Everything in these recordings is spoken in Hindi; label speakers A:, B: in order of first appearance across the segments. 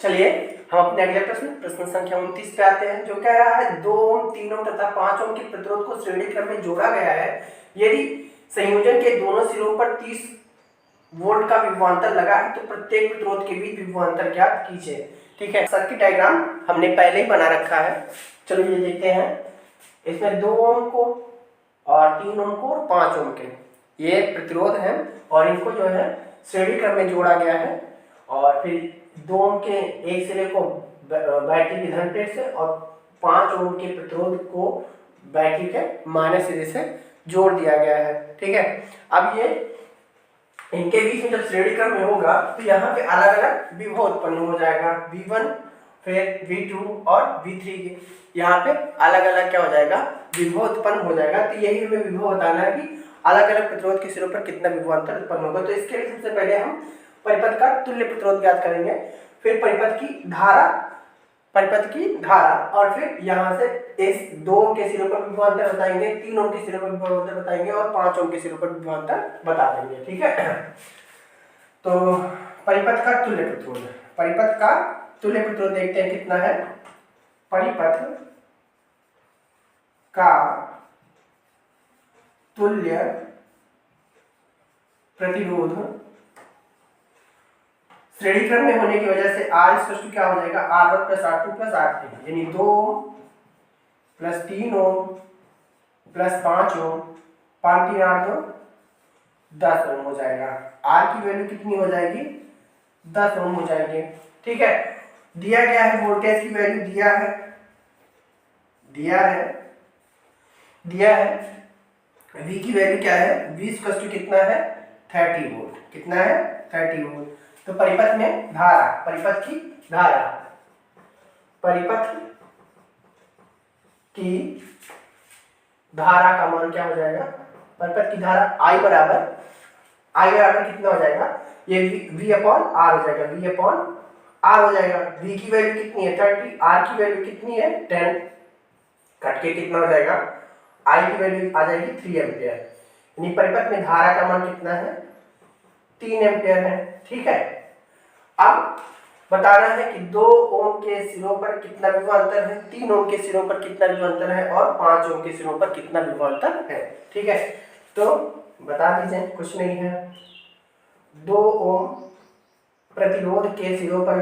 A: चलिए हम अपने अगले प्रश्न संख्या 29 पे आते हैं, जो कह रहा है 2 ओम 3 ओम तथा 5 ओम के प्रतिरोध को श्रेणी क्रम में जोड़ा गया है। यदि संयोजन के दोनों सिरों पर 30 वोल्ट का विभवांतर लगा है तो प्रत्येक प्रतिरोध के बीच विभवांतर ज्ञात कीजिए। ठीक है, सर्किट डायग्राम हमने पहले ही बना रखा है। चलो ये देखते हैं, इसमें 2 ओम को और 3 ओम को और 5 ओम के ये प्रतिरोध है और इनको जो है श्रेणी क्रम में जोड़ा गया है। और फिर 2 ओम के एक सिरे को बैटरी की धन प्लेट से और 5 ओम के प्रतिरोध को बैटरी के माइनस सिरे से जोड़ दिया गया है। ठीक है, अब ये इनके बीच में जब श्रेणी क्रम में होगा तो यहाँ पे अलग अलग विभव उत्पन्न हो जाएगा, V1 फिर V2 और V3 के यहाँ पे अलग अलग क्या हो जाएगा, विभव उत्पन्न हो जाएगा। तो यही हमें विभव बताना है कि अलग अलग प्रतिरोध के सिरों पर कितना विभवांतर उत्पन्न होगा। तो इसके लिए सबसे पहले हम परिपथ का तुल्य प्रतिरोध ज्ञात करेंगे, फिर परिपथ की धारा और फिर यहाँ से इस 2 ओम के सिरों पर विभवांतर बताएंगे, 3 ओम के सिरों पर विभवांतर बताएंगे और 5 ओम के सिरों पर विभवांतर बता देंगे। ठीक है, तो परिपथ का तुल्य प्रतिरोध देखते हैं कितना है। परिपथ का तुल्य प्रतिरोध श्रेणी क्रम में होने की वजह से R इक्वल टू क्या हो जाएगा, R1 plus R2 plus R3, यानी 2 ओम प्लस 3 ओम प्लस 5 ओम, 5 3 8 2 10 ओम हो जाएगा। R की वैल्यू कितनी हो जाएगी, 10 ओम हो जाएगी। ठीक है, दिया गया है वोल्टेज की वैल्यू दिया है V की वैल्यू क्या है, V इक्वल टू कितना है, 30 वोल्ट। कितना है, 30 वोल्ट। तो परिपथ में धारा, परिपथ की धारा का मान क्या हो जाएगा, परिपथ की धारा I बराबर कितना हो जाएगा, ये V अपॉन R हो जाएगा, V अपॉन R हो जाएगा। V की वैल्यू कितनी है, 30, R की वैल्यू कितनी है, 10, कट के कितना हो जाएगा, I की वैल्यू आ जाएगी 3 एम्पियर। यानी परिपथ में धारा का मान कितना है, 3 एम्पियर है। ठीक है, अब बताना है कि 2 ओम के सिरों पर कितना विभवांतर है, 3 ओम के सिरों पर कितना विभवांतर है और 5 ओम के सिरों पर कितना विभवांतर है। ठीक है, तो बता दीजिए, कुछ नहीं है। 2 ओम प्रतिरोध के सिरों पर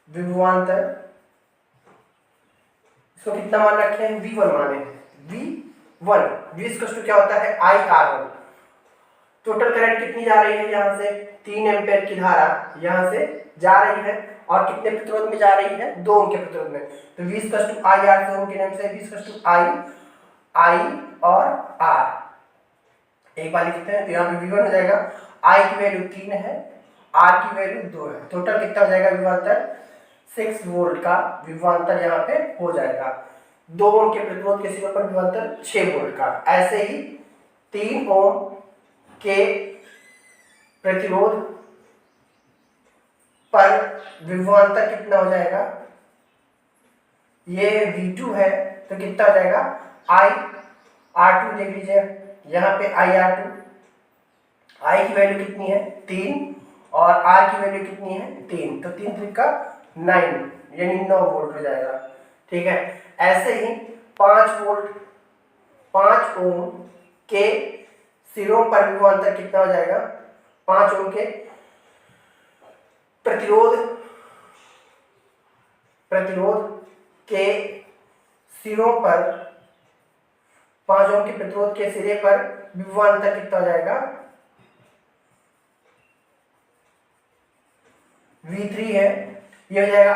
A: विभवांतर, इसको कितना मान रखे हैं, V1 माने, V इक्वल टू क्या होता है, IR1। टोटल करंट कितनी जा रही है, यहाँ से 3 एम्पियर की धारा यहाँ से जा रही है और कितने प्रतिरोध में जा रही है, 2 ओम के प्रतिरोध में। तो V इक्वल टू IR, 2 ओम के नाम से V इक्वल टू I और R एक बार लिखते हैं, तो यहाँ पे V1 हो जाएगा, I की वैल्यू 3 है, R की वैल्यू 2 है। टोटल कितना हो जाएगा विभवांतर, 6 वोल्ट का विभवांतर यहाँ पे हो जाएगा। 2 ओम के प्रतिरोध के सिरों पर विभवांतर 6 वोल्ट का। ऐसे ही 3 ओम के प्रतिरोध पर विभवांतर कितना हो जाएगा, ये V2 है, तो कितना हो जाएगा, IR2 देख लीजिए, यहाँ पे IR2, I की वैल्यू कितनी है, 3 और R की वैल्यू कितनी है, 3, तो 3 3 का 9, यानी 9 वोल्ट हो जाएगा। ठीक है, ऐसे ही 5 ओम के सिरों पर विभवांतर कितना हो जाएगा, 5 ओम के प्रतिरोध के सिरों पर, 5 ओम के प्रतिरोध के सिरे पर विभवांतर कितना हो जाएगा, V3 है, ये हो जाएगा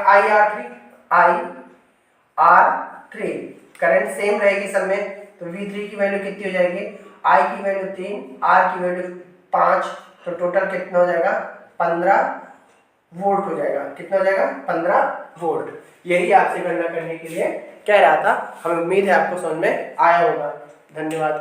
A: IR3। करंट सेम रहेगी सब में, तो V3 की वैल्यू कितनी हो जाएगी, I की वैल्यू 3, R की वैल्यू 5, तो टोटल कितना हो जाएगा, 15 वोल्ट हो जाएगा। कितना हो जाएगा, 15 वोल्ट। यही आपसे गणना करने के लिए कह रहा था। हमें उम्मीद है आपको समझ में आया होगा। धन्यवाद।